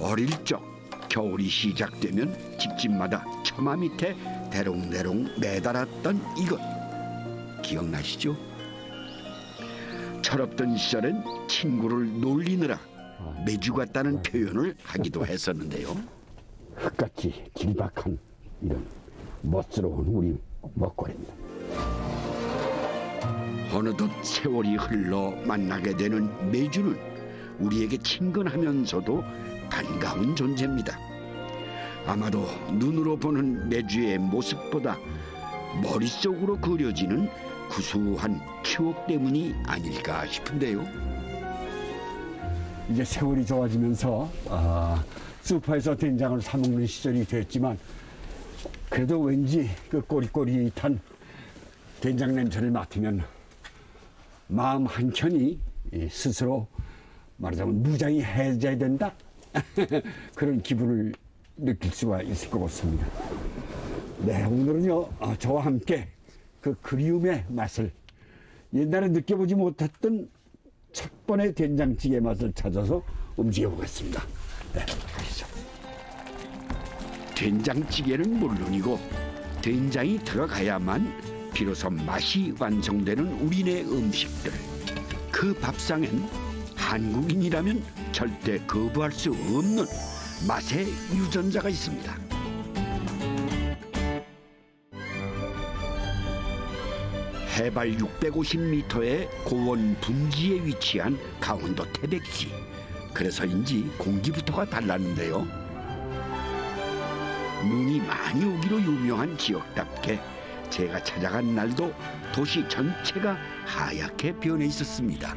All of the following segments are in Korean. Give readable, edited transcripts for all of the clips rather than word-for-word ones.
어릴 적 겨울이 시작되면 집집마다 처마 밑에 대롱대롱 매달았던 이것 기억나시죠? 철없던 시절엔 친구를 놀리느라 매주 같다는 표현을 하기도 했었는데요. 흙같이 길박한 이런 멋스러운 우리 먹거리입니다. 어느덧 세월이 흘러 만나게 되는 매주는 우리에게 친근하면서도 반가운 존재입니다. 아마도 눈으로 보는 매주의 모습보다 머릿속으로 그려지는 구수한 추억 때문이 아닐까 싶은데요. 이제 세월이 좋아지면서 슈퍼에서 된장을 사 먹는 시절이 됐지만 그래도 왠지 그 꼬릿꼬릿한 된장 냄새를 맡으면 마음 한켠이 스스로 말하자면 무장이 해제된다 그런 기분을 느낄 수가 있을 것 같습니다. 네, 오늘은요 저와 함께 그 그리움의 맛을 옛날에 느껴보지 못했던 첫 번의 된장찌개 맛을 찾아서 움직여 보겠습니다. 네, 가시죠. 된장찌개는 물론이고 된장이 들어가야만 비로소 맛이 완성되는 우리네 음식들. 그 밥상엔 한국인이라면 절대 거부할 수 없는 맛의 유전자가 있습니다. 해발 650m의 고원 분지에 위치한 강원도 태백시. 그래서인지 공기부터가 달랐는데요. 눈이 많이 오기로 유명한 지역답게 제가 찾아간 날도 도시 전체가 하얗게 변해 있었습니다.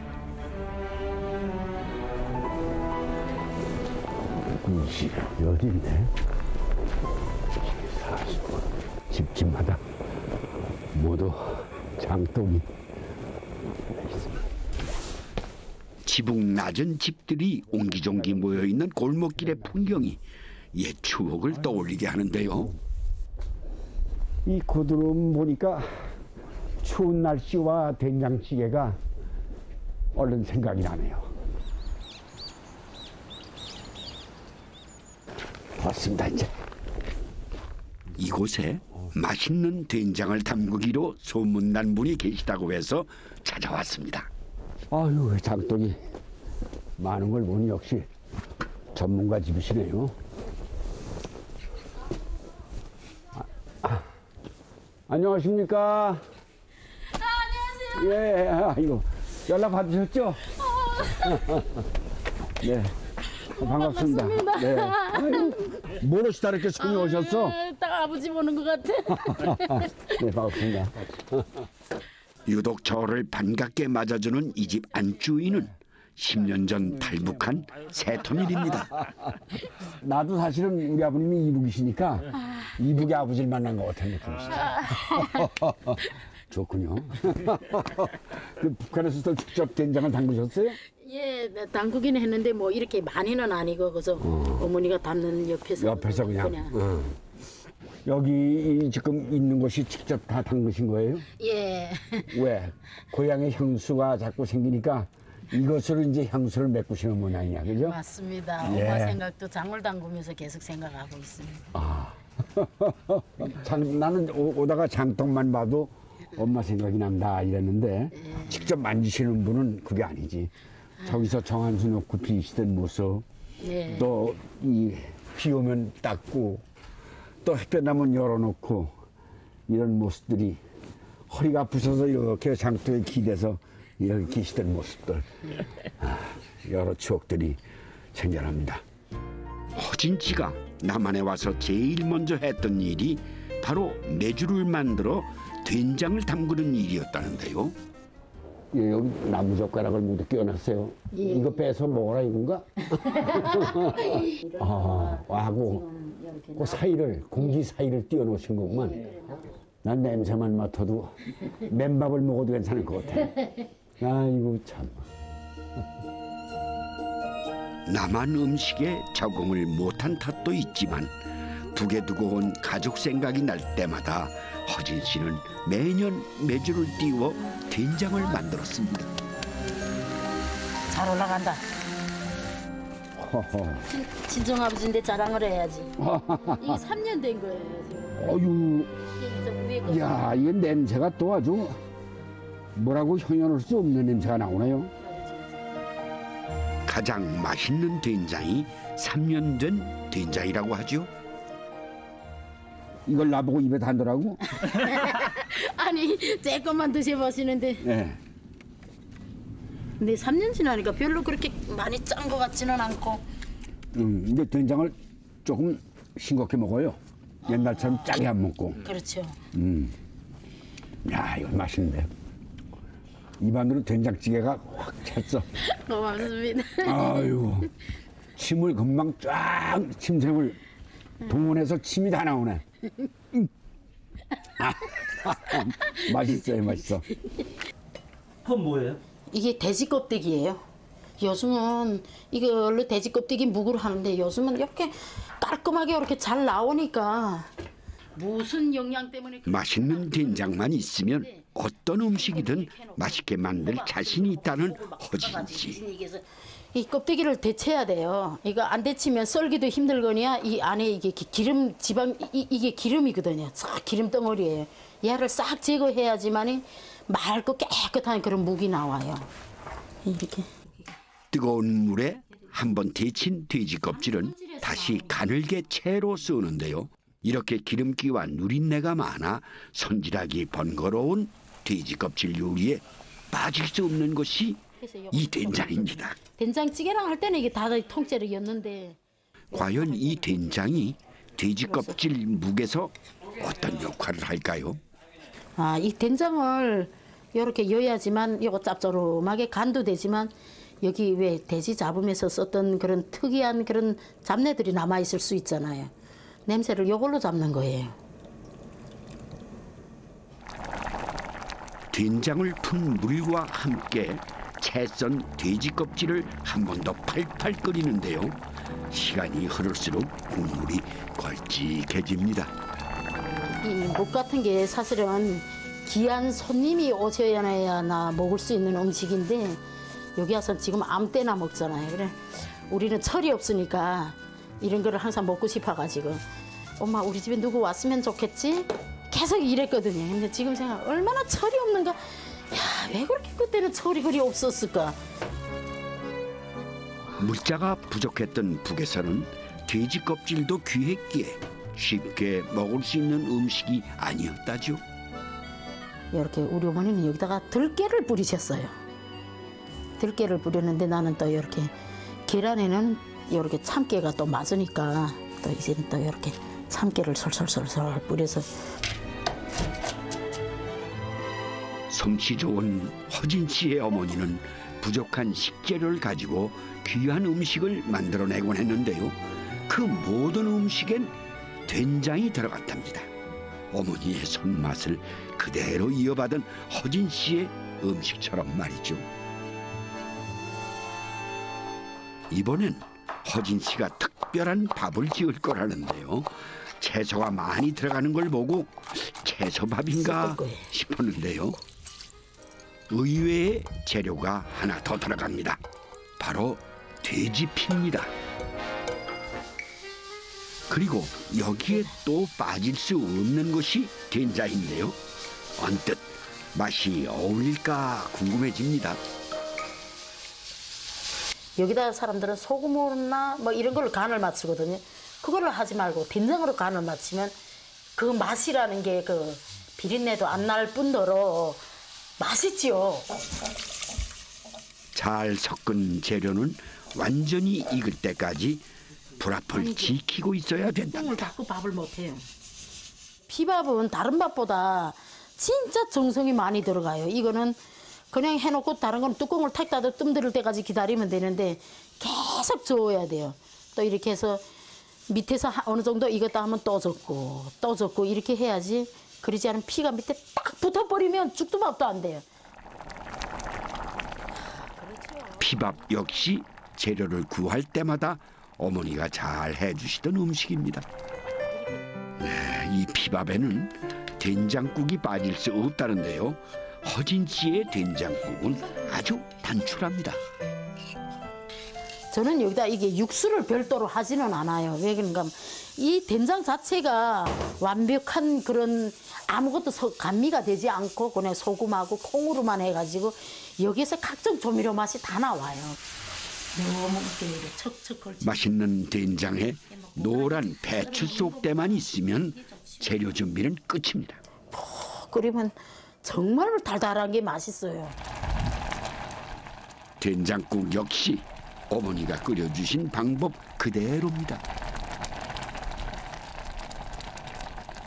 군시 어디 있네? 40분 집집마다 모두 장독이 있습니다. 지붕 낮은 집들이 옹기종기 모여있는 골목길의 풍경이 옛 추억을 떠올리게 하는데요. 이 고드름 보니까 추운 날씨와 된장찌개가 얼른 생각이 나네요. 왔습니다 이제. 이곳에 맛있는 된장을 담그기로 소문난 분이 계시다고 해서 찾아왔습니다. 아유, 장독이 많은 걸 보니 역시 전문가 집이시네요. 안녕하십니까? 안녕하세요. 예, 아이고 연락 받으셨죠? 네, 반갑습니다. 네. 아유, 모르시다 이렇게 손이 오셨어? 딱 아버지 보는 것 같아. 네, 반갑습니다. 유독 저를 반갑게 맞아주는 이 집 안주인은 10년 전 탈북한 새토밀입니다. 나도 사실은 우리 아버님이 이북이시니까 이북의 아버지를 만난 것 같은 느낌이시죠. 좋군요. 그 북한에서 직접 된장을 담그셨어요? 예, 담그기는 했는데 뭐 이렇게 많이는 아니고 그래서 어머니가 담는 옆에서 그냥. 여기 지금 있는 곳이 직접 다 담그신 거예요? 예. 왜? 고향의 향수가 자꾸 생기니까 이것으로 이제 향수를 메꾸시는 모양이야, 그죠? 맞습니다. 예. 엄마 생각도 장을 담그면서 계속 생각하고 있습니다. 아, 나는 오다가 장독만 봐도 엄마 생각이 난다 이랬는데 직접 만지시는 분은 그게 아니지. 저기서 정한수 놓고 비시던 모습, 예. 또 이 비 오면 닦고 또 햇볕 나면 열어놓고 이런 모습들이 허리가 부서서 이렇게 장독에 기대서 이렇게 계시던 모습들, 여러 추억들이 생겨납니다. 허진치가 남한에 와서 제일 먼저 했던 일이 바로 메주를 만들어 된장을 담그는 일이었다는데요. 예, 여기 나무젓가락을 모두 끼워놨어요. 예. 이거 빼서 먹어라 이건가? 하고 그 사이를, 공기 사이를 띄워놓으신 거구만. 난 냄새만 맡아도 맨밥을 먹어도 괜찮을 것 같아. 아이고 참. 남한 음식에 적응을 못한 탓도 있지만 북에 두고 온 가족 생각이 날 때마다 허진 씨는 매년 메주를 띄워 된장을 만들었습니다. 잘 올라간다. 허허. 친정아버지인데 자랑을 해야지. 이게 3년 된 거예요. 지금. 어유. 이게 좀 위에 거. 야, 이 냄새가 또 아주 뭐라고 형용할 수 없는 냄새가 나오네요. 가장 맛있는 된장이 3년 된 된장이라고 하죠. 이걸 나보고 입에 단더라고? 아니 조금만 드셔보시는데 네. 근데 3년 지나니까 별로 그렇게 많이 짠 것 같지는 않고. 근데 된장을 조금 싱겁게 먹어요. 옛날처럼 짜게 안 먹고. 그렇죠. 야, 이거 맛있는데. 입안으로 된장찌개가 확 찼어. 고맙습니다. 아유, 침을 금방 쫙 침샘을 동원해서 침이 다 나오네. 맛있어요, 맛있어. 그건 뭐예요? 이게 돼지 껍데기예요. 요즘은 이걸로 돼지 껍데기 묵을 하는데 요즘은 이렇게 깔끔하게 이렇게 잘 나오니까 무슨 영양 때문에 맛있는 된장만 있으면 어떤 음식이든 맛있게 만들 자신이 있다는 허진 씨. 이 껍데기를 데쳐야 돼요. 이거 안 데치면 썰기도 힘들거니와 이 안에 이게 기름 지방 이게 기름이거든요. 싹 기름 덩어리예요. 얘를 싹 제거해야지만이 맑고 깨끗한 그런 묵이 나와요. 이렇게. 뜨거운 물에 한번 데친 돼지 껍질은 다시 가늘게 채로 쓰는데요. 이렇게 기름기와 누린내가 많아 손질하기 번거로운 돼지 껍질 요리에 빠질 수 없는 것이 이 된장입니다. 된장찌개랑 할 때는 이게 다 통째로였는데 과연 이 된장이 돼지 껍질 묵에서 어떤 역할을 할까요? 아, 이 된장을 이렇게 여야지만 이거 짭조름하게 간도 되지만 여기 왜 돼지 잡으면서 썼던 그런 특이한 그런 잡내들이 남아 있을 수 있잖아요. 냄새를 이걸로 잡는 거예요. 된장을 푼 물과 함께 채 썬 돼지 껍질을 한 번 더 팔팔 끓이는데요. 시간이 흐를수록 국물이 걸쭉해집니다. 이 묵 같은 게 사실은 귀한 손님이 오셔야나 먹을 수 있는 음식인데 여기 와서 지금 아무 때나 먹잖아요. 그래 우리는 철이 없으니까 이런 거를 항상 먹고 싶어가지고 엄마 우리 집에 누구 왔으면 좋겠지? 계속 이랬거든요. 근데 지금 생각 얼마나 철이 없는가. 야, 왜 그렇게 그때는 철이 그리 없었을까? 물자가 부족했던 북에서는 돼지 껍질도 귀했기에 쉽게 먹을 수 있는 음식이 아니었다죠. 이렇게 우리 어머니는 여기다가 들깨를 뿌리셨어요. 들깨를 뿌렸는데 나는 또 이렇게 계란에는 이렇게 참깨가 또 맞으니까 또 이제는 또 이렇게 참깨를 솔솔솔솔 뿌려서. 솜씨 좋은 허진 씨의 어머니는 부족한 식재료를 가지고 귀한 음식을 만들어내곤 했는데요. 그 모든 음식엔 된장이 들어갔답니다. 어머니의 손맛을 그대로 이어받은 허진 씨의 음식처럼 말이죠. 이번엔 허진 씨가 특별한 밥을 지을 거라는데요. 채소가 많이 들어가는 걸 보고 채소밥인가 싶었는데요. 의외의 재료가 하나 더 들어갑니다. 바로 돼지피입니다. 그리고 여기에 또 빠질 수 없는 것이 된장인데요. 언뜻 맛이 어울릴까 궁금해집니다. 여기다 사람들은 소금이나 뭐 이런 걸로 간을 맞추거든요. 그거를 하지 말고 된장으로 간을 맞추면 그 맛이라는 게 그 비린내도 안 날 뿐더러 맛있지요. 잘 섞은 재료는 완전히 익을 때까지 불 앞을 지키고 있어야 뚜껑을 된답니다. 닫고 밥을 못해요. 피밥은 다른 밥보다 진짜 정성이 많이 들어가요. 이거는 그냥 해놓고 다른 건 뚜껑을 탁 닫아 뜸 들을 때까지 기다리면 되는데 계속 저어야 돼요. 또 이렇게 해서 밑에서 어느 정도 익었다 하면 또 젓고 이렇게 해야지. 그러지 않으면 피가 밑에 딱 붙어버리면 죽도 밥도 안 돼요. 피밥 역시 재료를 구할 때마다 어머니가 잘 해주시던 음식입니다. 네, 이 피밥에는 된장국이 빠질 수 없다는데요. 허진 씨의 된장국은 아주 단출합니다. 저는 여기다 이게 육수를 별도로 하지는 않아요. 왜 그런가 하면 이 된장 자체가 완벽한 그런 아무것도 감미가 되지 않고 그냥 소금하고 콩으로만 해가지고 여기에서 각종 조미료 맛이 다 나와요. 너무 이렇게 척척 걸쳐. 맛있는 된장에 노란 배추 속대만 있으면 재료 준비는 끝입니다. 끓이면 정말 달달한 게 맛있어요. 된장국 역시 어머니가 끓여주신 방법 그대로입니다.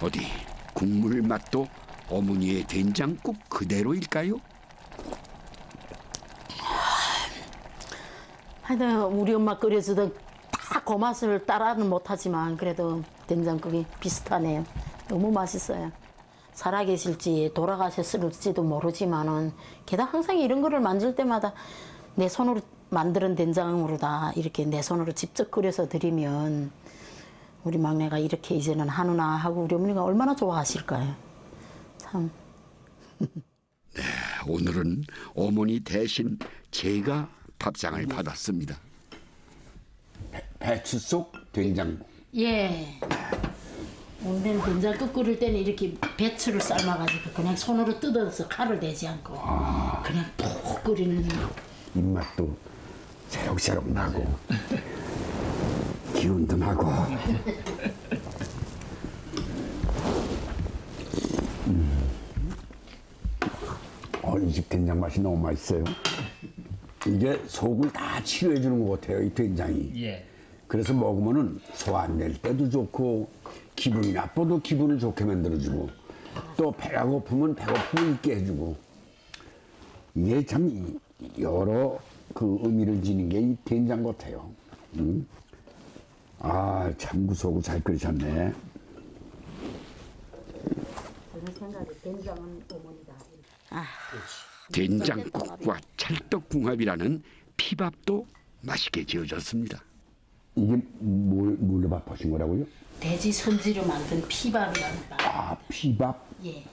어디 국물 맛도 어머니의 된장국 그대로일까요? 하여튼 우리 엄마 끓여주던 다 그 맛을 따라는 못하지만 그래도 된장국이 비슷하네요. 너무 맛있어요. 살아계실지 돌아가셨을지도 모르지만은 게다가 항상 이런 거를 만들 때마다 내 손으로 만드는 된장으로 다 이렇게 내 손으로 직접 끓여서 드리면 우리 막내가 이렇게 이제는 하누나 하고 우리 어머니가 얼마나 좋아하실까요? 참. 네, 오늘은 어머니 대신 제가 밥상을 받았습니다. 배추 속 된장국. 예. 오늘 된장국 끓일 때는 이렇게 배추를 삶아가지고 그냥 손으로 뜯어서 칼을 대지 않고 그냥 푹 끓이는. 입맛도 새록새록 나고 기운도 나고. 이 집 된장 맛이 너무 맛있어요. 이게 속을 다 치료해 주는 것 같아요, 이 된장이. 예. 그래서 먹으면은 소 안 낼 때도 좋고 기분이 나빠도 기분을 좋게 만들어주고 또 배가 고프면 배고픔을 잊게 해주고 이게 참 여러 그 의미를 지닌 게 이 된장 같아요. 아, 참 구수하고 잘 끓이셨네. 저는 생각에 된장은 어머니다. 된장국과 찰떡궁합이라는 피밥도 맛있게 지어졌습니다. 이게 뭘로 밥하신 거라고요? 돼지 선지로 만든 피밥이라는 밥. 아, 피밥? 예.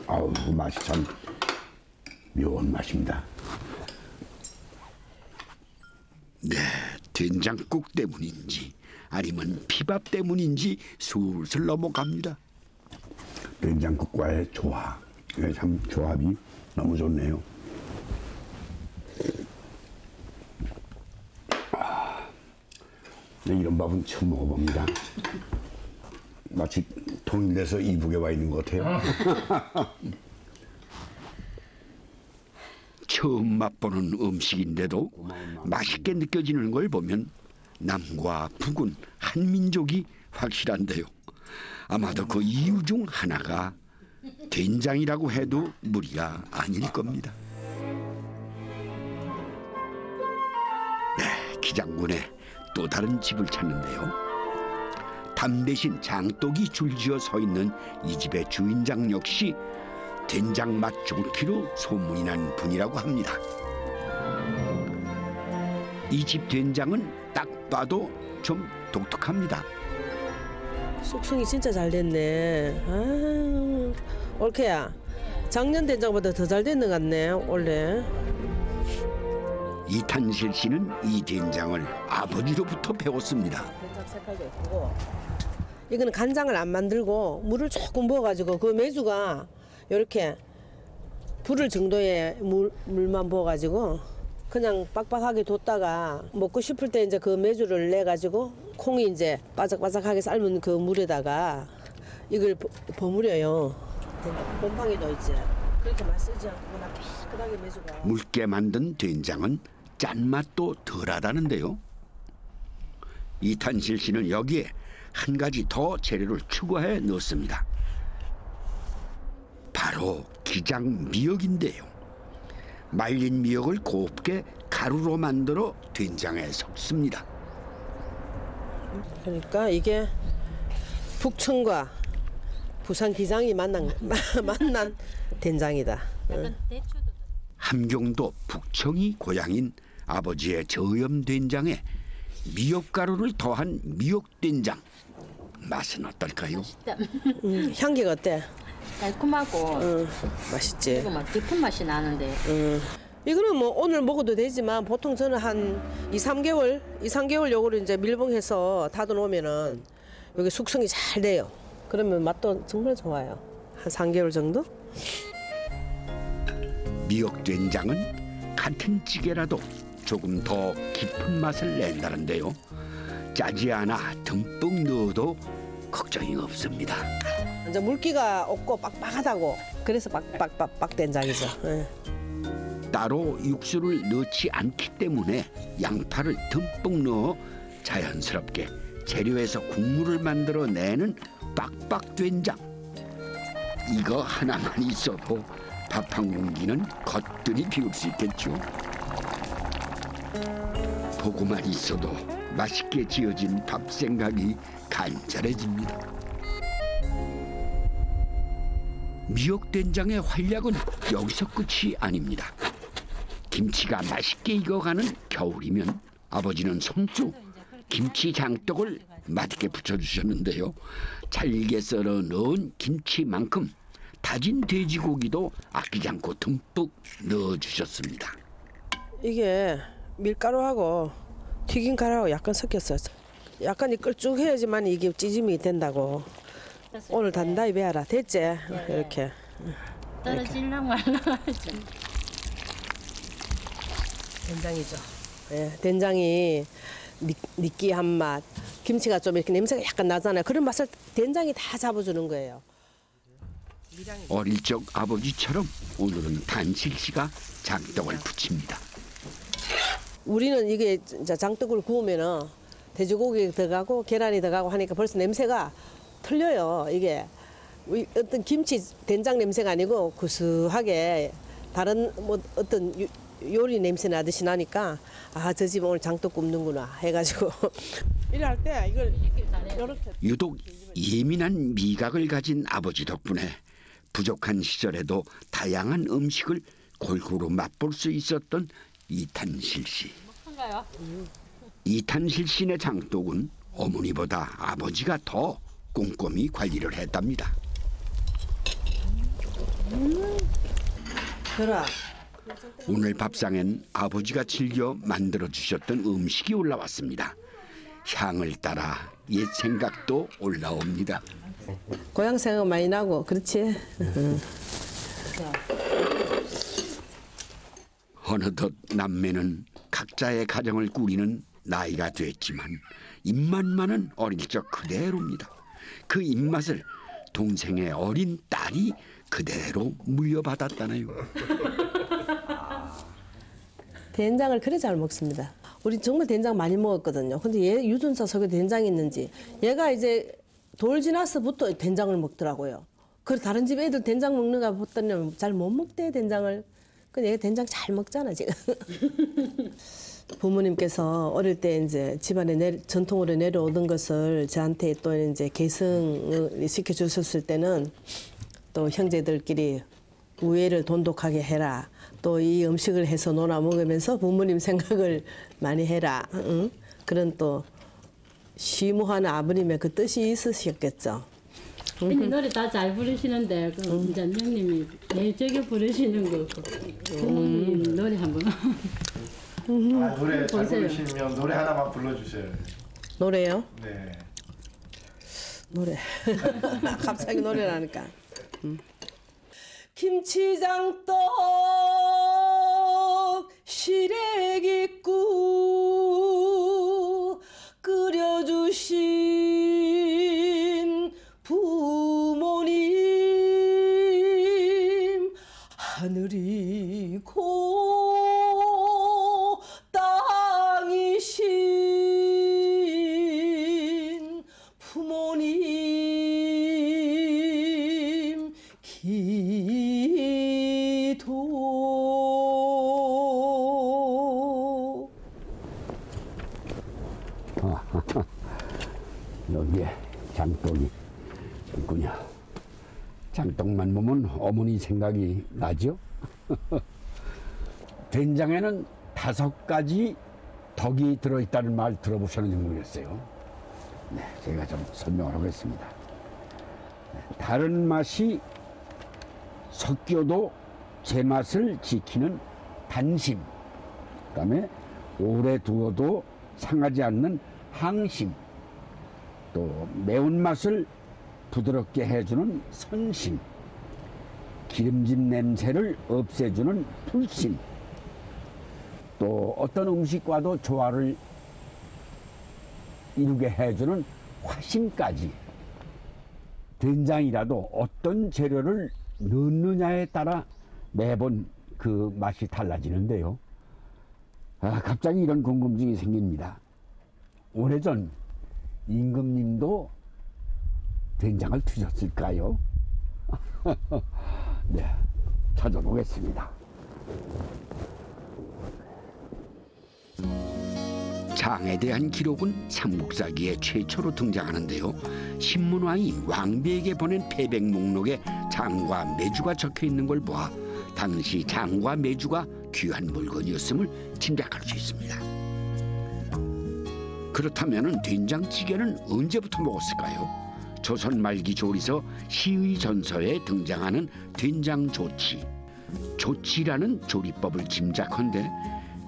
아우, 그 맛이 참 묘한 맛입니다. 네, 된장국 때문인지 아니면 피밥 때문인지 술술 넘어갑니다. 된장국과의 조합, 이게 참 조합이 너무 좋네요. 이런 밥은 처음 먹어봅니다. 마치 통일돼서 이북에 와 있는 것 같아요. 처음 맛보는 음식인데도 맛있게 느껴지는 걸 보면 남과 북은 한 민족이 확실한데요. 아마도 그 이유 중 하나가 된장이라고 해도 무리가 아닐 겁니다. 네, 기장군의 또 다른 집을 찾는데요. 담 대신 장독이 줄지어 서 있는 이 집의 주인장 역시 된장 맛 좋기로 소문이 난 분이라고 합니다. 이 집 된장은 딱 봐도 좀 독특합니다. 숙성이 진짜 잘 됐네. 아, 올케야, 작년 된장보다 더 잘 됐는 것 같네, 원래. 이탄실 씨는 이 된장을 아버지로부터 배웠습니다. 된장 색깔도 예쁘고. 이거는 간장을 안 만들고 물을 조금 부어가지고 그 메주가 이렇게 부를 정도의 물만 부어가지고 그냥 빡빡하게 뒀다가 먹고 싶을 때 이제 그 메주를 내 가지고 콩이 이제 바삭바삭하게 삶은 그 물에다가 이걸 버무려요. 곰팡이도 있지. 그렇게 많이 쓰지 않고 그냥 피끗하게 메주가. 묽게 만든 된장은 짠맛도 덜하다는데요. 이탄실 씨는 여기에 한 가지 더 재료를 추가해 넣습니다. 바로 기장 미역인데요. 말린 미역을 곱게 가루로 만들어 된장에 섞습니다. 그러니까 이게 북청과 부산 기장이 만난 된장이다. 함경도 북청이 고향인 아버지의 저염 된장에 미역가루를 더한 미역된장. 맛은 어떨까요? 향기가 어때? 달콤하고 맛있지. 이거 막 깊은 맛이 나는데. 이거는 뭐 오늘 먹어도 되지만 보통 저는 한 2, 3개월 요거를 이제 밀봉해서 닫아 놓으면은 여기 숙성이 잘 돼요. 그러면 맛도 정말 좋아요. 한 3개월 정도? 미역 된장은 같은 찌개라도 조금 더 깊은 맛을 낸다는데요. 짜지 않아 듬뿍 넣어도 걱정이 없습니다. 이제 물기가 없고 빡빡하다고. 그래서 빡 된장이죠. 예. 따로 육수를 넣지 않기 때문에 양파를 듬뿍 넣어 자연스럽게 재료에서 국물을 만들어내는 빡빡 된장. 이거 하나만 있어도 밥 한 공기는 거뜬히 비울 수 있겠죠. 보고만 있어도 맛있게 지어진 밥 생각이 간절해집니다. 미역된장의 활약은 여기서 끝이 아닙니다. 김치가 맛있게 익어가는 겨울이면 아버지는 손수 김치 장떡을 맛있게 부쳐주셨는데요. 잘게 썰어 넣은 김치만큼 다진 돼지고기도 아끼지 않고 듬뿍 넣어주셨습니다. 이게 밀가루하고 튀긴 가루하고 약간 섞였어요. 약간 끌쭉해야지만 이게 찌짐이 된다고. 오늘 단단히 배워라. 됐지? 이렇게. 떨어질랑 말랑. 된장이죠. 예, 된장이 느끼한 맛. 김치가 좀 이렇게 냄새가 약간 나잖아요. 그런 맛을 된장이 다 잡아주는 거예요. 어릴 적 아버지처럼 오늘은 단실 씨가 장떡을 부칩니다. 우리는 이게 진짜 장떡을 구우면은 돼지고기 들어가고 계란이 들어가고 하니까 벌써 냄새가 틀려요. 이게 어떤 김치 된장 냄새가 아니고 구수하게 다른 뭐 어떤 요리 냄새 나듯이 나니까 아, 저 집 오늘 장떡 굽는구나 해가지고 일할 때 이걸 이렇게 유독 예민한 미각을 가진 아버지 덕분에 부족한 시절에도 다양한 음식을 골고루 맛볼 수 있었던 이탄실 씨. 이탄실 씨네 장독은 어머니보다 아버지가 더 꼼꼼히 관리를 했답니다. 그래. 오늘 밥상엔 아버지가 즐겨 만들어주셨던 음식이 올라왔습니다. 향을 따라 옛 생각도 올라옵니다. 고향 생각 많이 나고 그렇지. 어느덧 남매는 각자의 가정을 꾸리는 나이가 됐지만 입맛만은 어릴 적 그대로입니다. 그 입맛을 동생의 어린 딸이 그대로 물려받았다네요. 된장을 그래 잘 먹습니다. 우리 정말 된장 많이 먹었거든요. 근데 얘 유전자 속에 된장이 있는지 얘가 이제 돌 지나서부터 된장을 먹더라고요. 그 다른 집 애들 된장 먹는 거 봤더니 잘 못 먹대 된장을. 근데 얘 된장 잘 먹잖아 지금. 부모님께서 어릴 때 이제 집안에 전통으로 내려오던 것을 저한테 또 이제 계승을 시켜주셨을 때는 또 형제들끼리 우애를 돈독하게 해라. 또 이 음식을 해서 놀아 먹으면서 부모님 생각을 많이 해라. 응? 그런 또 시무한 아버님의 그 뜻이 있으셨겠죠. 노래 다 잘 부르시는데 그 이제 형님이 매일 저기 부르시는 거 부모님 노래 한번. 아, 노래 잘 부르시면 노래 하나만 불러주세요. 노래요? 네. 노래. 갑자기 노래라니까. 김치장떡 시래기국 끓여주신 부모님 하늘이 고 땅이신 부모님 기도. 여기에 장떡이 있군요. 장떡만 보면 어머니 생각이 나죠? 된장에는 5가지 덕이 들어있다는 말 들어보셨는지 모르겠어요. 네, 제가 좀 설명을 하겠습니다. 다른 맛이 섞여도 제맛을 지키는 단심, 그다음에 오래 두어도 상하지 않는 항심, 또 매운맛을 부드럽게 해주는 선심, 기름진 냄새를 없애주는 풀심, 또 어떤 음식과도 조화를 이루게 해주는 화심까지. 된장이라도 어떤 재료를 넣느냐에 따라 매번 그 맛이 달라지는데요. 갑자기 이런 궁금증이 생깁니다. 오래전 임금님도 된장을 드셨을까요? 네, 찾아보겠습니다. 장에 대한 기록은 삼국사기에 최초로 등장하는데요. 신문왕이 왕비에게 보낸 패백 목록에 장과 매주가 적혀 있는 걸 보아 당시 장과 매주가 귀한 물건이었음을 짐작할 수 있습니다. 그렇다면 된장찌개는 언제부터 먹었을까요? 조선 말기 조리서 시의 전서에 등장하는 된장조치. 조치라는 조리법을 짐작한데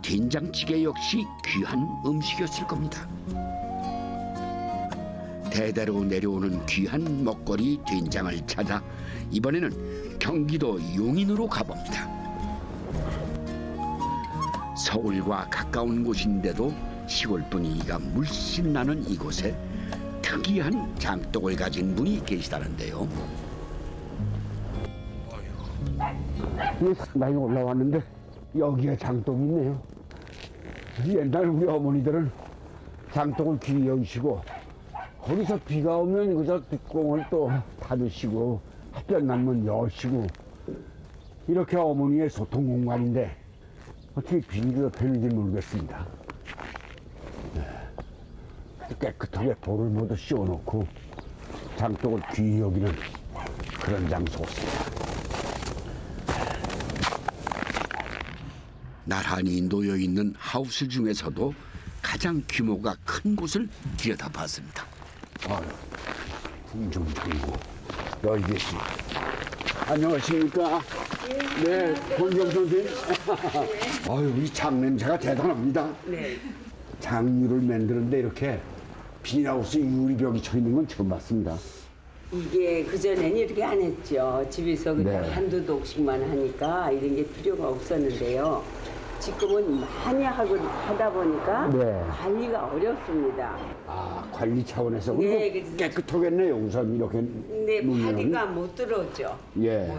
된장찌개 역시 귀한 음식이었을 겁니다. 대대로 내려오는 귀한 먹거리 된장을 찾아 이번에는 경기도 용인으로 가봅니다. 서울과 가까운 곳인데도 시골 분위기가 물씬 나는 이곳에 특이한 장독을 가진 분이 계시다는데요. 상당히 올라왔는데 여기에 장독이 있네요. 옛날 우리 어머니들은 장독을 귀히 여기시고 거기서 비가 오면 그저 뚜껑을 또 닫으시고 햇볕 나면 여시고 이렇게 어머니의 소통 공간인데 어떻게 비닐이 덮였는지 모르겠습니다. 깨끗하게 볼을 모두 씌워놓고 장독을 귀히 여기는 그런 장소였습니다. 나란히 놓여있는 하우스 중에서도 가장 규모가 큰 곳을 들여다봤습니다. 궁중장구 여기 계십니다. 안녕하십니까? 네, 권경 선생님. 아유, 이 장 냄새가 대단합니다. 네. 장류를 만드는데 이렇게 비닐하우스 유리벽이 쳐 있는 건 처음 봤습니다. 이게 그전에는 이렇게 안 했죠. 집에서 그냥 네. 한두 독씩만 하니까 이런 게 필요가 없었는데요. 지금은 많이 하다 보니까 네. 관리가 어렵습니다. 아, 관리 차원에서 네, 그리고 그래서- 깨끗하겠네요. 우선 이렇게 근데 놓으면. 파리가 못 들어오죠. 예,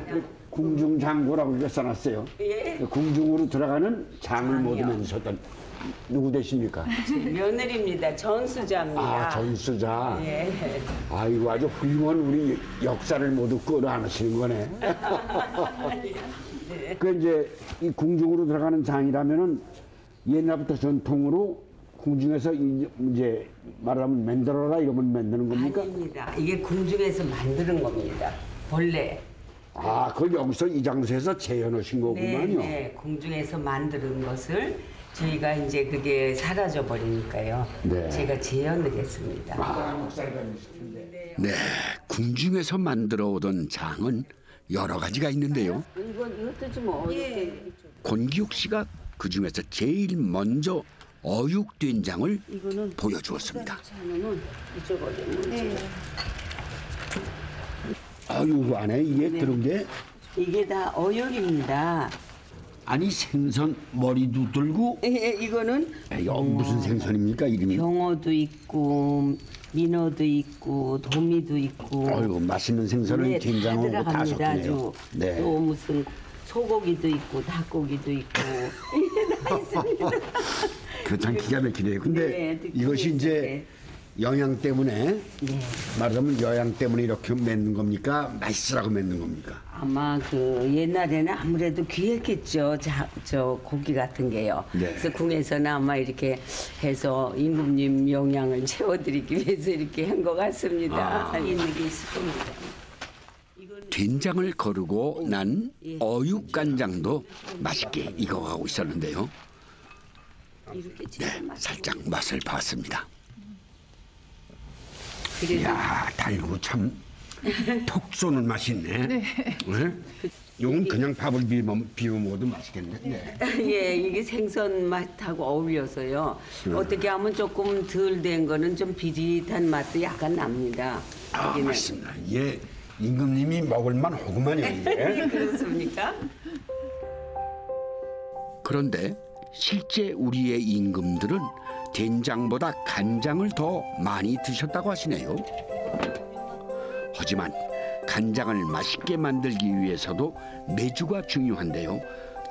궁중장구라고 이렇게 써놨어요. 예. 궁중으로 들어가는 장을 모두 장이요. 만드셨던 누구 되십니까? 며느리입니다. 전수자입니다. 아, 전수자. 예. 아이고, 아주 훌륭한 우리 역사를 모두 끌어안으시는 거네. 그 이제 이 궁중으로 들어가는 장이라면은 옛날부터 전통으로 궁중에서 이제 말하면 만들어라 이러면 만드는 겁니까? 아닙니다. 이게 궁중에서 만드는 겁니다. 본래. 아, 그걸 여기서 이 장소에서 재현하신 거구만요. 네, 궁중에서 만드는 것을 저희가 이제 그게 사라져 버리니까요. 네. 제가 재현을 했습니다. 네, 궁중에서 만들어 오던 장은 여러 가지가 있는데요. 이것도 좀 어렵게. 권기욱 씨가 그 중에서 제일 먼저 어육된장을 이거는 보여주었습니다. 찬우는 이쪽 어디 아유, 그 안에 이게 들은 게 이게 다 어육입니다. 아니 생선 머리도 들고 이거는 이거 무슨 생선입니까 이름이? 병어도 있고 민어도 있고 도미도 있고. 아유, 맛있는 생선은 네, 된장하고 다 들어갑니다. 섞이네요. 아주. 네. 또 무슨 소고기도 있고 닭고기도 있고 이게 다 있습니다. 그 참 기가 막히네요. 근데 네, 이것이 이제 영양 때문에 네. 말하자면 영양 때문에 이렇게 맺는 겁니까? 맛있으라고 맺는 겁니까? 아마 그 옛날에는 아무래도 귀했겠죠. 저 고기 같은 게요. 네. 그래서 궁에서는 아마 이렇게 해서 임금님 영양을 채워드리기 위해서 이렇게 한 것 같습니다. 있는 게 있을 겁니다. 된장을 거르고 난 어육간장도 맛있게 익어가고 있었는데요. 이렇게 네, 진짜 살짝 맛을 봤습니다. 그래서 이야, 달고 참 톡 쏘는 맛이 있네. 네. 이건 그냥 밥을 비벼 먹어도 맛있겠네. 네. 예, 이게 생선 맛하고 어울려서요. 어떻게 하면 조금 덜 된 거는 좀 비릿한 맛도 약간 납니다. 아, 여기는. 맞습니다. 예, 임금님이 먹을만 하구만요. 이게. 그렇습니까? 그런데 실제 우리의 임금들은 된장보다 간장을 더 많이 드셨다고 하시네요. 하지만 간장을 맛있게 만들기 위해서도 매주가 중요한데요.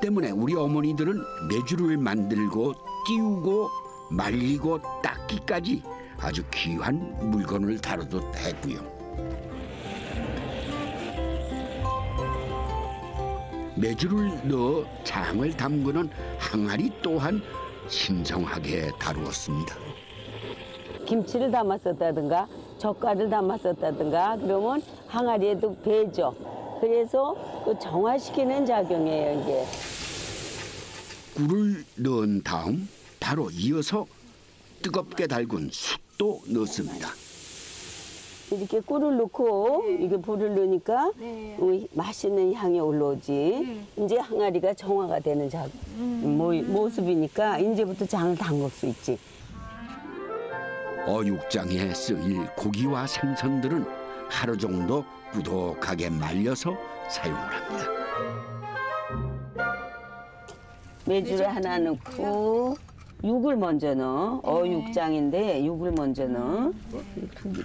때문에 우리 어머니들은 매주를 만들고 띄우고 말리고 닦기까지 아주 귀한 물건을 다루듯 했고요. 매주를 넣어 장을 담그는 항아리 또한 신성하게 다루었습니다. 김치를 담았었다든가 젓갈을 담았었다든가 그러면 항아리에도 배죠. 그래서 그 정화시키는 작용이에요, 이게. 꿀을 넣은 다음 바로 이어서 뜨겁게 달군 숯도 넣습니다. 이렇게 꿀을 넣고 이게 불을 넣으니까 맛있는 향이 올라오지. 이제 항아리가 정화가 되는 모습이니까 이제부터 장을 담글 수 있지. 어육장에 쓰일 고기와 생선들은 하루 정도 꾸덕하게 말려서 사용을 합니다. 메주를 하나 넣고 육을 먼저 넣어. 어육장인데 육을 먼저 넣어.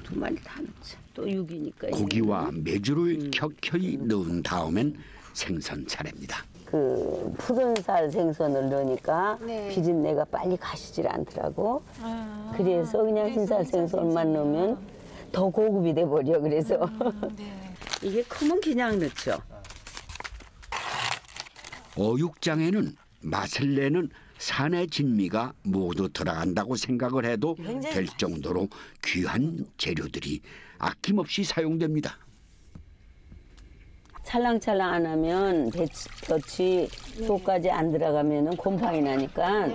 두 마리 다 넣자. 또 육이니까. 고기와 메주를 켜켜이 넣은 다음엔 생선 차례입니다. 그 푸른 살 생선을 넣으니까 비린내가 빨리 가시질 않더라고. 그래서 그냥 흰살 생선만 넣으면 더 고급이 돼버려. 그래서 이게 크면 그냥 넣죠. 어육장에는 맛을 내는 산의 진미가 모두 들어간다고 생각을 해도 될 정도로 귀한 재료들이 아낌없이 사용됩니다. 찰랑찰랑 안 하면 볕이 속까지 안 들어가면 곰팡이 나니까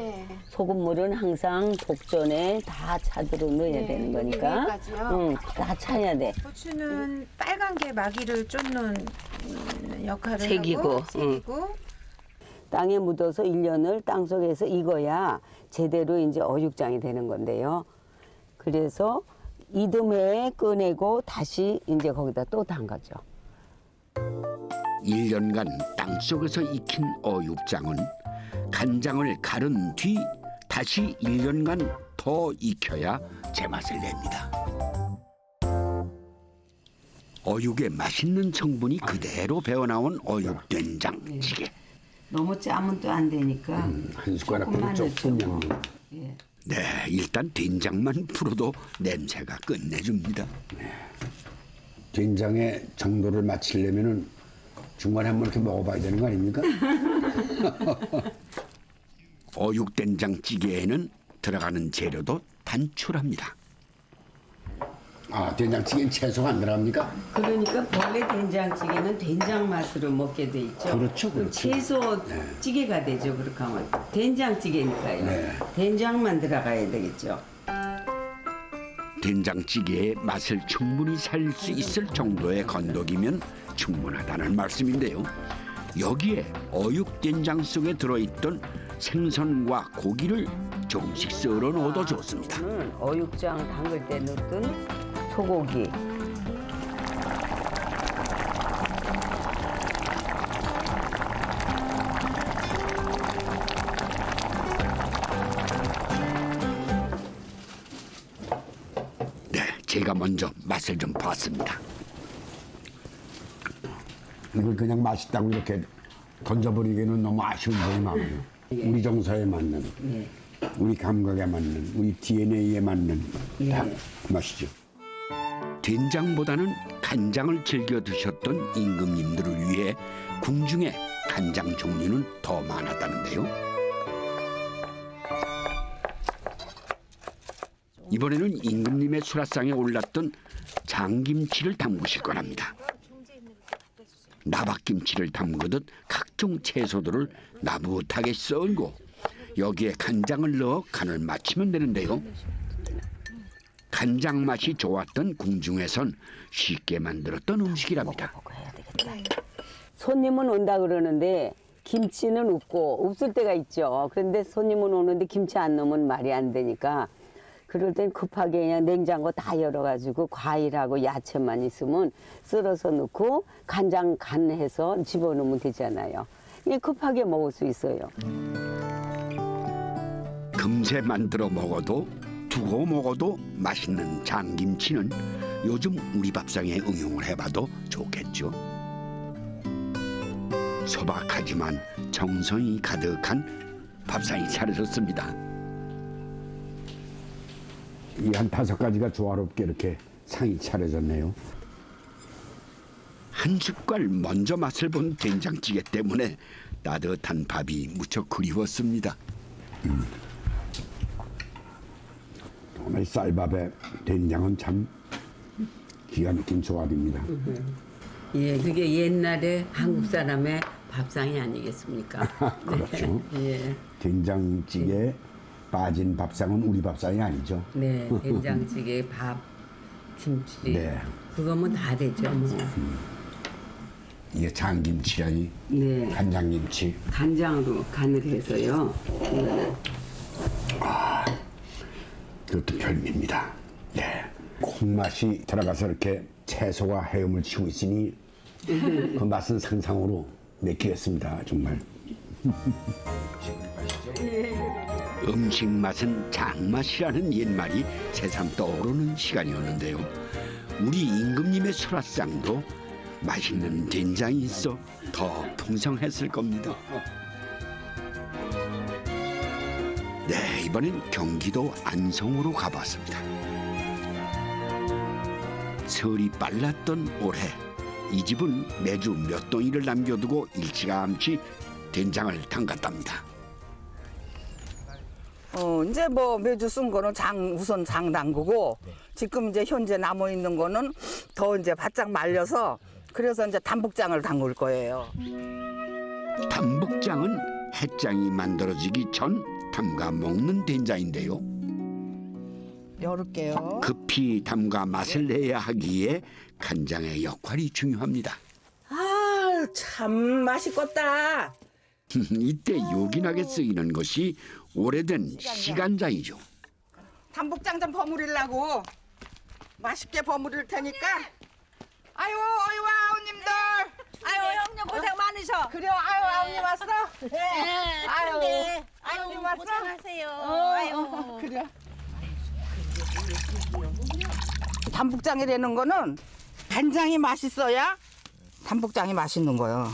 소금물은 항상 복전에 다 차도로 넣어야 되는 거니까. 응, 다 차야 돼. 고추는 빨간 게 마귀를 쫓는 역할을 새기고, 하고 새기고 땅에 묻어서 1년을 땅속에서 익어야 제대로 이제 어육장이 되는 건데요. 그래서 이듬해 꺼내고 다시 이제 거기다 또 담가죠. 1년간 땅속에서 익힌 어육장은 간장을 갈은 뒤 다시 1년간 더 익혀야 제맛을 냅니다. 어육의 맛있는 성분이 그대로 배어나온 어육된장찌개. 너무 짜면 또 안 되니까 한 숟가락보다 조금 양념. 네, 일단 된장만 풀어도 냄새가 끝내줍니다. 된장의 정도를 맞추려면은 중간에 한번 이렇게 먹어봐야 되는 거 아닙니까? 어육된장찌개에는 들어가는 재료도 단출합니다. 아, 된장찌개는 채소가 안 들어갑니까? 그러니까 원래 된장찌개는 된장 맛으로 먹게 돼 있죠. 그렇죠, 그럼 그렇죠. 채소 찌개가 되죠. 그렇게 하면 된장찌개니까요. 네. 된장만 들어가야 되겠죠. 된장찌개의 맛을 충분히 살릴 수 있을 정도의 건더기면 충분하다는 말씀인데요. 여기에 어육된장 속에 들어있던 생선과 고기를 조금씩 썰어 넣어도 좋습니다. 어육장 담글 때 넣었던 소고기. 네, 제가 먼저 맛을 좀 봤습니다. 이걸 그냥 맛있다고 이렇게 던져버리기는 너무 아쉬운 점이 많아요. 우리 정서에 맞는, 우리 감각에 맞는, 우리 DNA에 맞는 딱 맛이죠. 된장보다는 간장을 즐겨 드셨던 임금님들을 위해 궁중에 간장 종류는 더 많았다는데요. 이번에는 임금님의 수라상에 올랐던 장김치를 담그실 거랍니다. 나박김치를 담그듯 각종 채소들을 나붓하게 썰고 여기에 간장을 넣어 간을 맞추면 되는데요. 간장 맛이 좋았던 궁중에선 쉽게 만들었던 음식이랍니다. 손님은 온다 그러는데 김치는 없고 없을 때가 있죠. 그런데 손님은 오는데 김치 안 넣으면 말이 안 되니까 그럴 땐 급하게 그냥 냉장고 다 열어가지고 과일하고 야채만 있으면 썰어서 넣고 간장 간해서 집어넣으면 되잖아요. 이게 급하게 먹을 수 있어요. 금세 만들어 먹어도 두고 먹어도 맛있는 장김치는 요즘 우리 밥상에 응용을 해봐도 좋겠죠. 소박하지만 정성이 가득한 밥상이 차려졌습니다. 이 한 5가지가 조화롭게 이렇게 상이 차려졌네요. 한 숟갈 먼저 맛을 본 된장찌개 때문에 따뜻한 밥이 무척 그리웠습니다. 정말 쌀밥에 된장은 참 기가 막힌 조합입니다. 예, 그게 옛날에 한국 사람의 밥상이 아니겠습니까? 그렇죠. 예. 된장찌개에 빠진 밥상은 우리 밥상이 아니죠. 네, 된장찌개, 밥, 김치. 네. 그거면 다 되죠, 뭐. 이게 장김치라니 네. 간장김치. 간장으로 간을 해서요. 그것도 별미입니다. 네. 콩맛이 들어가서 이렇게 채소와 해음을 치고 있으니 그 맛은 상상으로 내키겠습니다. 정말. 음식 맛은 장맛이라는 옛말이 새삼 떠오르는 시간이었는데요. 우리 임금님의 설화상도 맛있는 된장이 있어 더 풍성했을 겁니다. 네, 이번엔 경기도 안성으로 가봤습니다. 설이 빨랐던 올해 이 집은 매주 몇 동이를 남겨두고 일찌감치 된장을 담갔답니다. 이제 뭐 매주 쓴 거는 우선 장 담그고 지금 이제 현재 남아 있는 거는 더 이제 바짝 말려서 그래서 이제 담백장을 담글 거예요. 담백장은 햇장이 만들어지기 전 담가 먹는 된장인데요. 열을게요. 급히 담가 맛을 내야 하기에 간장의 역할이 중요합니다. 아, 참 맛있겠다. 이때 요긴하게 쓰이는 것이 오래된 시간장이죠. 담백장 좀 버무리려고 맛있게 버무릴 테니까. 아유, 어이와 아우님들. 아유, 형님 고생 많으셔. 그래, 아유, 아우님 왔어? 네. 아유, 아우님 왔어? 고생하세요. 아유, 그래. 담백장이라는 거는 간장이 맛있어야 담백장이 맛있는 거요.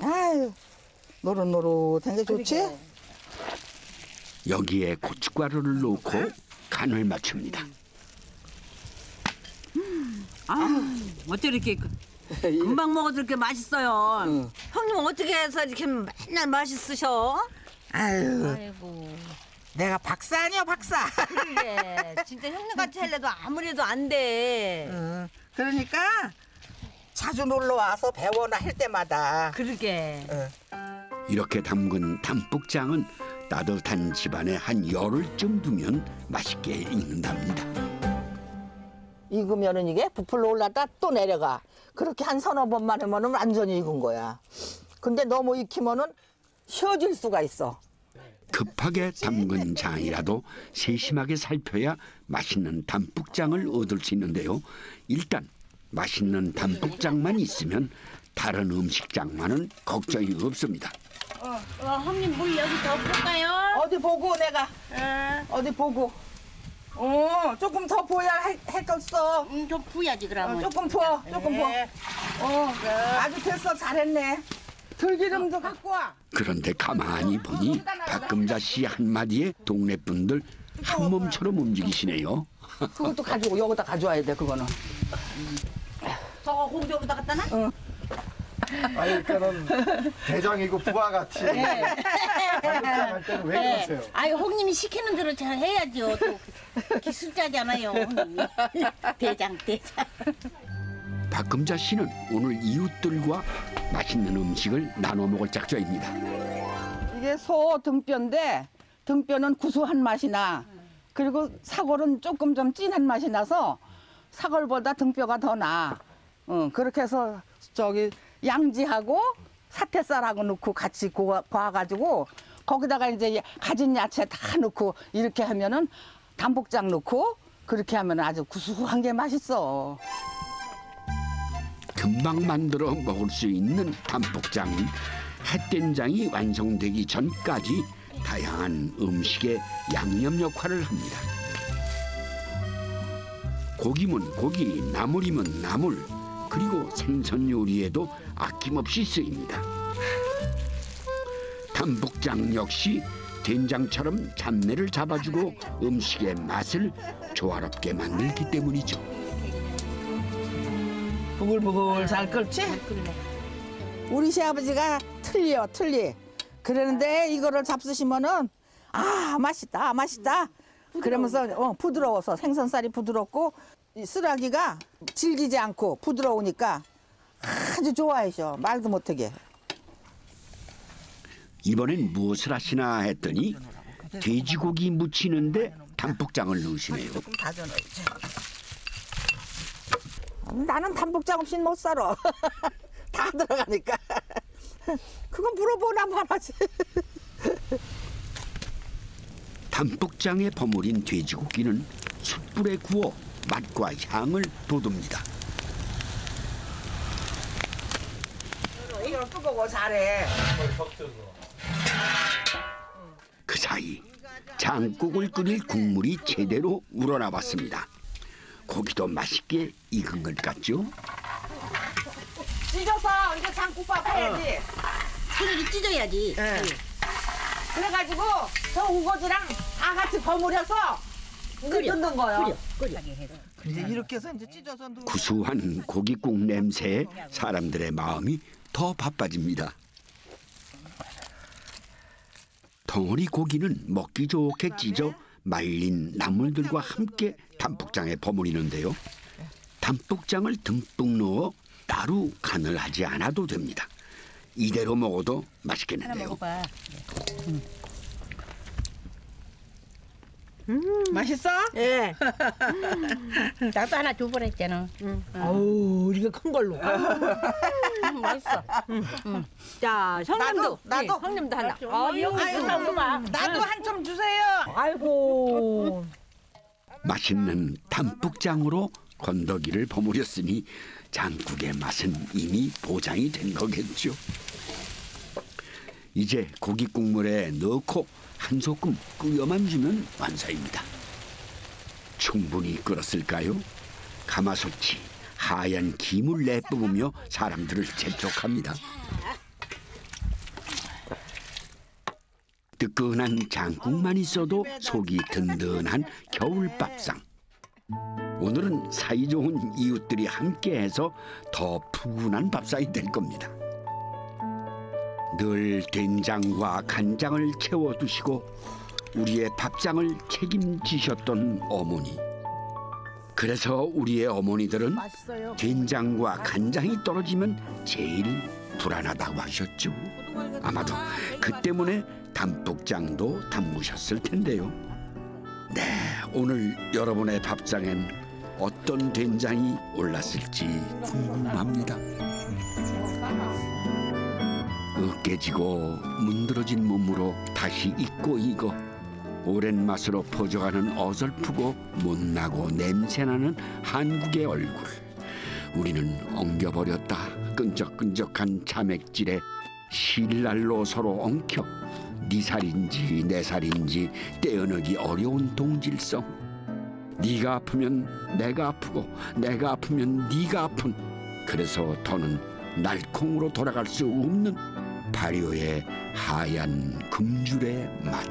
아유, 노릇노릇한 게 좋지? 여기에 고춧가루를 넣고 간을 맞춥니다. 어째 이렇게 금방 먹어도 이렇게 맛있어요. 형님 어떻게 해서 이렇게 맨날 맛있으셔? 아유, 아이고. 내가 박사 아니야, 박사. 그래. 진짜 형님같이 하려도 아무래도 안 돼. 그러니까 자주 놀러 와서 배워나 할 때마다. 그러게. 이렇게 담근 담백장은 따뜻한 집안에 한 열흘쯤 두면 맛있게 익는답니다. 익으면은 이게 부풀러 올랐다 또 내려가. 그렇게 한 서너 번만 하면은 완전히 익은 거야. 근데 너무 익히면은 쉬어질 수가 있어. 급하게 담근 장이라도 세심하게 살펴야 맛있는 담백장을 얻을 수 있는데요. 일단 맛있는 담백장만 있으면 다른 음식장만은 걱정이 없습니다. 형님 물 여기 더 볼까요? 어디 보고 내가. 어디 보고. 조금 더 부어야 했겠어. 좀 부어야지 그러면. 조금 부어, 조금 부어. 아주 됐어, 잘했네. 들기름도 갖고 와. 그런데 가만히 보니 박금자 씨 한마디에 동네 분들 한 몸처럼 움직이시네요. 그것도 가지고 여기다 가져와야 돼, 그거는. 저거 공주 여기다 갖다 놔? 아니 그러니까는 대장이고 부하같이 할 때는 왜 그러세요? 아유 형님이 시키는 대로 잘 해야죠. 또 기술자잖아요. 형님이. 대장. 박금자 씨는 오늘 이웃들과 맛있는 음식을 나눠 먹을 작정입니다. 이게 소 등뼈인데 등뼈는 구수한 맛이 나. 그리고 사골은 조금 좀 진한 맛이 나서 사골보다 등뼈가 더 나. 그렇게 해서 저기 양지하고 사태살하고 넣고 같이 구워가지고 거기다가 이제 가진 야채 다 넣고 이렇게 하면은 담복장 넣고 그렇게 하면 아주 구수한 게 맛있어. 금방 만들어 먹을 수 있는 담복장은 햇된장이 완성되기 전까지 다양한 음식의 양념 역할을 합니다. 고기면 고기, 나물이면 나물, 그리고 생선 요리에도 아낌없이 쓰입니다. 담복장 역시 된장처럼 잡내를 잡아주고 음식의 맛을 조화롭게 만들기 때문이죠. 부글부글 잘 끓지? 우리 시아버지가 틀려. 그러는데 이거를 잡수시면은 아 맛있다 맛있다. 그러면서 부드러워서 생선살이 부드럽고 이 쓰라기가 질기지 않고 부드러우니까 아주 좋아하셔. 말도 못하게. 이번엔 무엇을 하시나 했더니 돼지고기 무치는데 담복장을 넣으시네요. 조금 다져 넣어야지. 나는 담복장 없이는 못 살아. 다 들어가니까. 그건 물어보나 말하지. 담복장에 버무린 돼지고기는 숯불에 구워 맛과 향을 돋웁니다. 이거 뜨거워 잘해. 그 사이 장국을 끓일 국물이 제대로 우러나왔습니다. 고기도 맛있게 익은 것 같죠? 찢어서 이제 장국밥 해야지. 손으로 찢어야지. 그래가지고 저 우거지랑 다 같이 버무려서 넣는 거요. 끓여. 이제 이렇게 해서 이제 찢어서 넣고. 구수한 고깃국 냄새에 사람들의 마음이 더 바빠집니다. 덩어리 고기는 먹기 좋게 찢어 말린 나물들과 함께 담복장에 버무리는데요. 담복장을 듬뿍 넣어 따로 간을 하지 않아도 됩니다. 이대로 먹어도 맛있겠는데요. 맛있어? 예. 나도 하나 줘 보냈잖아. 어우 이거 큰 걸로. 맛있어. 자, 형님도. 나도. 형님도 하나. 나도 한 점 주세요. 아이고. 맛있는 담복장으로 건더기를 버무렸으니 장국의 맛은 이미 보장이 된 거겠죠. 이제 고기 국물에 넣고 한 소끔 끓여만 주면 완성입니다. 충분히 끓었을까요? 가마솥이 하얀 김을 내뿜으며 사람들을 재촉합니다. 뜨끈한 장국만 있어도 속이 든든한 겨울밥상. 오늘은 사이좋은 이웃들이 함께해서 더 푸근한 밥상이 될 겁니다. 늘 된장과 간장을 채워두시고 우리의 밥상을 책임지셨던 어머니. 그래서 우리의 어머니들은 된장과 간장이 떨어지면 제일 불안하다고 하셨죠. 아마도 그 때문에 담복장도 담그셨을 텐데요. 네, 오늘 여러분의 밥상엔 어떤 된장이 올랐을지 궁금합니다. 으깨지고 문드러진 몸으로 다시 잊고 익어 오랜 맛으로 퍼져가는 어설프고 못나고 냄새나는 한국의 얼굴. 우리는 엉겨버렸다. 끈적끈적한 자맥질에 실날로 서로 엉켜 네 살인지 내 살인지 떼어내기 어려운 동질성. 네가 아프면 내가 아프고 내가 아프면 네가 아픈, 그래서 더는 날콩으로 돌아갈 수 없는 발효의 하얀 금줄의 맛.